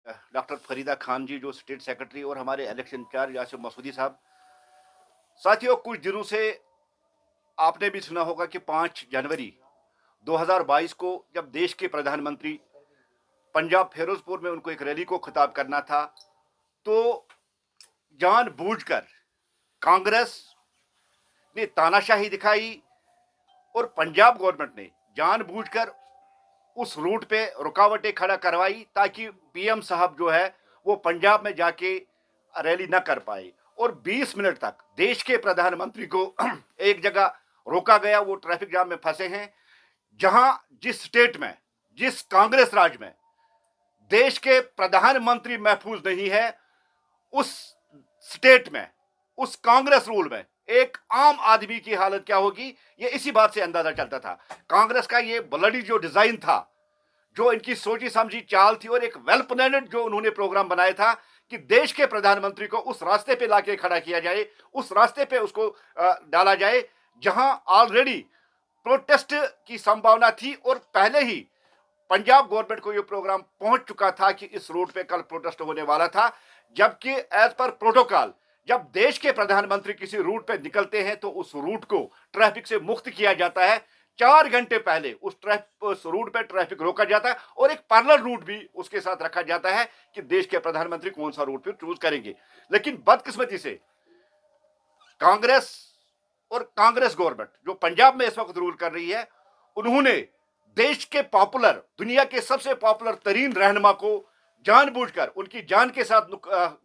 Doctor Farida Khan जी जो state secretary और हमारे इलेक्शन इंचार्ज आसिफ मसूदी साहब। साथियों, कुछ दिनों से आपने भी सुना होगा कि 5 जनवरी 2022 को जब देश के प्रधानमंत्री पंजाब फिरोजपुर में उनको एक रैली को खिताब करना था, तो जानबूझकर कांग्रेस ने तानाशाही दिखाई और पंजाब गवर्नमेंट ने जानबूझकर उस रूट पे रुकावटें खड़ा करवाई ताकि पीएम साहब जो है वो पंजाब में जाके रैली न कर पाए। और 20 मिनट तक देश के प्रधानमंत्री को एक जगह रोका गया, वो ट्रैफिक जाम में फंसे हैं। जहां जिस स्टेट में, जिस कांग्रेस राज में देश के प्रधानमंत्री महफूज नहीं है, उस स्टेट में, उस कांग्रेस रूल में एक आम आदमी की हालत क्या होगी, ये इसी बात से अंदाजा चलता था। कांग्रेस का ये ब्लडी जो डिजाइन था, जो इनकी सोची समझी चाल थी और एक वेल प्लान्ड जो उन्होंने प्रोग्राम बनाया था कि देश के प्रधानमंत्री को उस रास्ते पे लाके खड़ा किया जाए, उस रास्ते पे उसको डाला जाए जहां ऑलरेडी प्रोटेस्ट की संभावना थी और पहले ही पंजाब गवर्नमेंट को यह प्रोग्राम पहुंच चुका था कि इस रूट पे कल प्रोटेस्ट होने वाला था। जबकि एज पर प्रोटोकॉल जब देश के प्रधानमंत्री किसी रूट पे निकलते हैं तो उस रूट को ट्रैफिक से मुक्त किया जाता है। 4 घंटे पहले उस रूट पे ट्रैफिक रोका जाता है और एक पैरेलल रूट भी उसके साथ रखा जाता है कि देश के प्रधानमंत्री कौन सा रूट पे चूज करेंगे। लेकिन बदकिस्मती से कांग्रेस और कांग्रेस गवर्नमेंट जो पंजाब में इस वक्त रूल कर रही है, उन्होंने देश के पॉपुलर, दुनिया के सबसे पॉपुलर तरीन रहनुमा को जानबूझकर उनकी जान के साथ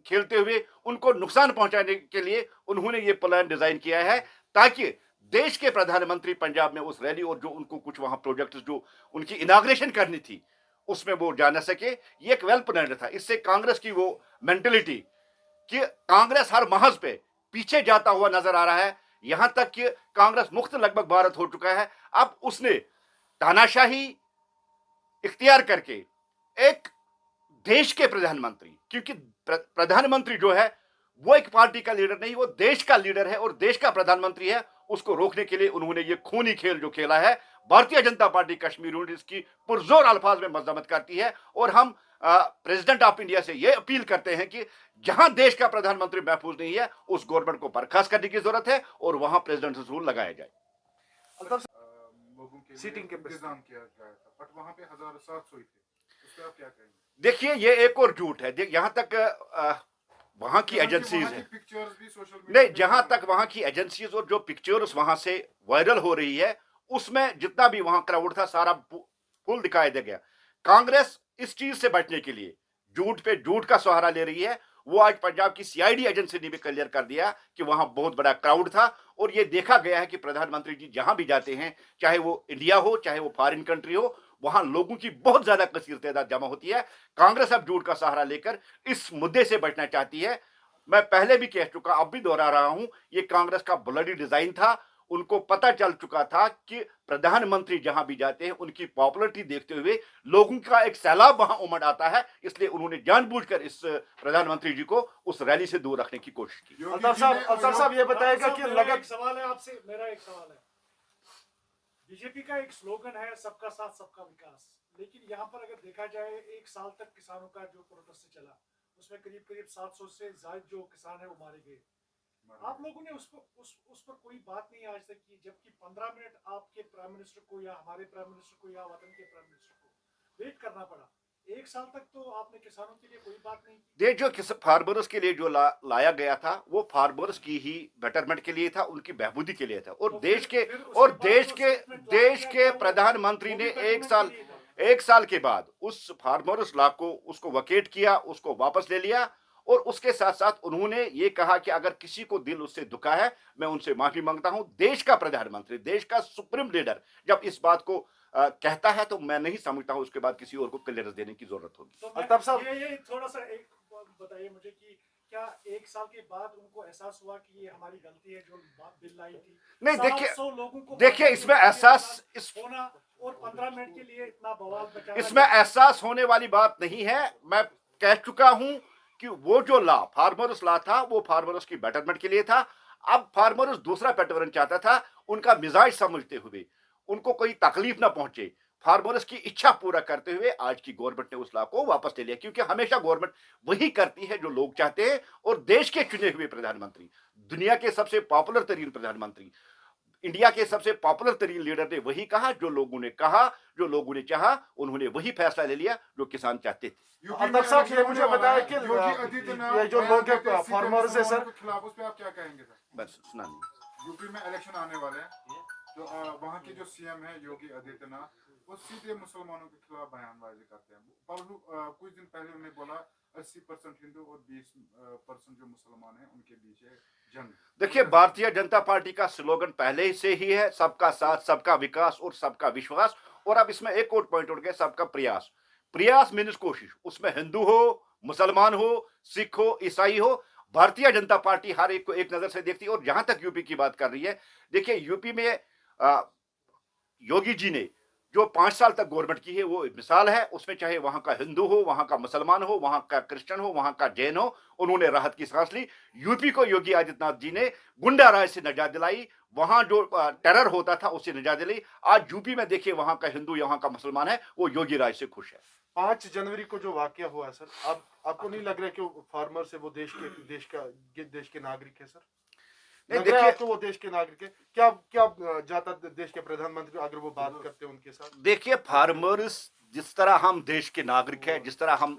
खेलते हुए उनको नुकसान पहुंचाने के लिए उन्होंने ये प्लान डिजाइन किया है ताकि देश के प्रधानमंत्री पंजाब में उस रैली और जो उनको कुछ वहां प्रोजेक्ट जो उनकी इनाग्रेशन करनी थी उसमें वो जा न सके। ये एक वेल प्लान था। इससे कांग्रेस की वो मेंटेलिटी कि कांग्रेस हर महज पे पीछे जाता हुआ नजर आ रहा है, यहां तक कि कांग्रेस मुक्त लगभग भारत हो चुका है। अब उसने तानाशाही इख्तियार करके एक देश के प्रधानमंत्री, क्योंकि प्रधानमंत्री जो है वो एक पार्टी का लीडर नहीं, वो देश का लीडर है और देश का प्रधानमंत्री है, उसको रोकने के लिए उन्होंने ये खूनी खेल जो खेला है। भारतीय जनता पार्टी कश्मीर यूनिट इसकी पुरजोर अल्फाज में मजम्मत करती है और हम प्रेसिडेंट ऑफ इंडिया से ये अपील करते हैं कि जहां देश का प्रधानमंत्री महफूज नहीं है उस गवर्नमेंट को बर्खास्त करने की जरूरत है और वहां प्रेसिडेंट रूल लगाया जाए। लोगों के सीटिंग के इंतजाम किया गया था, बट वहां पे 1700 ही थे। उस पे आप क्या कहेंगे? देखिए, ये एक और झूठ है। यहां तक वहां की एजेंसीज है, नहीं, जहां तक वहां की एजेंसीज और जो पिक्चर्स वहां से वायरल हो रही है उसमें जितना भी वहां क्राउड था सारा फुल दिखाई दे गया। कांग्रेस इस चीज से बचने के लिए झूठ पे झूठ का सहारा ले रही है। वो आज पंजाब की सीआईडी एजेंसी ने भी क्लियर कर दिया कि वहां बहुत बड़ा क्राउड था और ये देखा गया है कि प्रधानमंत्री जी जहां भी जाते हैं, चाहे वो इंडिया हो चाहे वो फॉरेन कंट्री हो, वहां लोगों की बहुत ज्यादा कसीर तादाद जमा होती है। कांग्रेस अब झूठ का सहारा लेकर इस मुद्दे से बचना चाहती है। मैं पहले भी कह चुका, अब भी दोहरा रहा हूं, ये कांग्रेस का ब्लडी डिजाइन था। उनको पता चल चुका था कि प्रधानमंत्री जहां भी जाते हैं उनकी पॉपुलरिटी देखते हुए लोगों का एक सैलाब वहां उमड़ आता है, इसलिए उन्होंने जानबूझकर इस प्रधानमंत्री जी को उस रैली से दूर रखने की कोशिश की। अल्ताफ साहब ये बताएगा कि मेरा सवाल है आपसे, मेरा एक सवाल है। बीजेपी का एक स्लोगन है सबका साथ सबका विकास, लेकिन यहाँ पर अगर देखा जाए 1 साल तक किसानों का जो प्रोटेस्ट चला उसमें करीब करीब 700 से ज्यादा जो किसान है वो मारे गए। आप लोगों ने उस पर कोई बात नहीं आज तक की, जबकि 15 मिनट आपके प्राइम मिनिस्टर को या हमारे प्राइम मिनिस्टर को या वतन के प्राइम मिनिस्टर को वेट करना पड़ा। 1 साल तक तो आपने किसानों के लिए कोई बात नहीं की। ये जो फार्मर्स के लिए जो लाया गया था वो फार्मर्स की ही बेटरमेंट के लिए था, उनकी बहबूदी के लिए था। और देश के प्रधानमंत्री ने 1 साल के बाद उस फार्मर्स लॉ को उसको वकेट किया, उसको वापस ले लिया और उसके साथ साथ उन्होंने ये कहा कि अगर किसी को दिल उससे दुखा है मैं उनसे माफी मांगता हूं। देश का प्रधानमंत्री, देश का सुप्रीम लीडर जब इस बात को कहता है तो मैं नहीं समझता हूं उसके बाद किसी और को क्लियरेंस देने की जरूरत होगी। तो ये थोड़ा सा एक बताइए मुझे कि क्या 1 साल के बाद उनको एहसास हुआ कि ये हमारी गलती है जो बिल लाई थी? नहीं, देखिए इसमें एहसास होना और 15 मिनट के लिए इतना बवाल बचाना, इसमें एहसास होने वाली बात नहीं है। मैं कह चुका हूं कि वो जो लॉ फार्मर्स लॉ था वो फार्मर्स की बेटरमेंट के लिए था। अब फार्मर्स दूसरा पैटर्न चाहता था, उनका मिजाज समझते हुए, उनको कोई तकलीफ ना पहुंचे। फार्मर्स की इच्छा पूरा करते हुए आज की गवर्नमेंट ने उस लॉ को वापस ले लिया, क्योंकि हमेशा गवर्नमेंट वही करती है जो लोग चाहते हैं। और देश के चुने हुए प्रधानमंत्री, दुनिया के सबसे पॉपुलर तरीन प्रधानमंत्री, इंडिया के सबसे पॉपुलर तरीन लीडर ने वही कहा जो लोगों ने कहा, जो लोगों ने चाहा, उन्होंने वही फैसला ले लिया जो किसान चाहते थे। यूपी अल्ताफ साहब, ये में मुझे बताया कि योगी आदित्यनाथ ये जो लोग हैं, सीधे farmers है, सर। मुसलमानों के खिलाफ, उस पे आप क्या कहेंगे सर? बस सुना नहीं। यूपी में इलेक्शन आने वाले हैं, जो वहाँ के जो सीएम है योगी आदित्यनाथ, वो सीधे मुसलमानों के खिलाफ बयानबाजी करते हैं। पर कुछ दिन पहले उन्होंने बोला 80% हिंदू और 20% जो मुसलमान हैं उनके बीच है जंग। देखिए, भारतीय जनता पार्टी का स्लोगन पहले से ही है सबका साथ, सबका विकास और सबका विश्वास। और अब इसमें एक और पॉइंट उठ गया, सबका प्रयास। प्रयास मीन्स कोशिश, उसमें हिंदू हो, मुसलमान हो, सिख हो, ईसाई हो, भारतीय जनता पार्टी हर एक को एक नजर से देखती है। और जहां तक यूपी की बात कर रही है, देखिए यूपी में योगी जी ने जो 5 साल तक गवर्नमेंट की है वो मिसाल है। उसमें चाहे वहां का हिंदू हो, वहां का मुसलमान हो, वहां का क्रिश्चियन हो, वहां का जैन हो, उन्होंने राहत की सांस ली। यूपी को योगी आदित्यनाथ जी ने गुंडा राज से निजात दिलाई, वहां जो टेरर होता था उससे निजात दिलाई। आज यूपी में देखिए वहां का हिंदू, यहाँ का मुसलमान है, वो योगी राज से खुश है। 5 जनवरी को जो वाकया हुआ सर, अब आपको नहीं लग रहा है कि फार्मर से वो देश के नागरिक है सर? नहीं, लग रहा है देखिए, आपको वो देश के नागरिक है? क्या क्या जाता देश के प्रधानमंत्री अगर वो बात करते हैं उनके साथ? देखिए फार्मर्स जिस तरह हम देश के नागरिक हैं, जिस तरह हम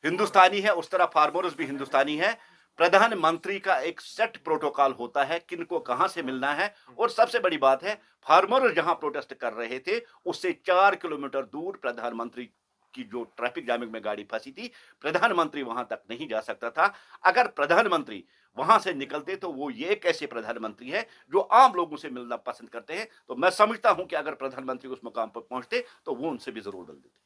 हिंदुस्तानी है, उस तरह फार्मर्स भी हिंदुस्तानी है। प्रधानमंत्री का एक सेट प्रोटोकॉल होता है किनको कहां से मिलना है। और सबसे बड़ी बात है, फार्मर जहां प्रोटेस्ट कर रहे थे उससे 4 किलोमीटर दूर प्रधानमंत्री की जो ट्रैफिक जामिंग में गाड़ी फंसी थी, प्रधानमंत्री वहां तक नहीं जा सकता था। अगर प्रधानमंत्री वहां से निकलते तो वो ये एक ऐसे प्रधानमंत्री है जो आम लोगों से मिलना पसंद करते हैं। तो मैं समझता हूं कि अगर प्रधानमंत्री उस मुकाम पर पहुंचते तो वो उनसे भी जरूर मिल देते।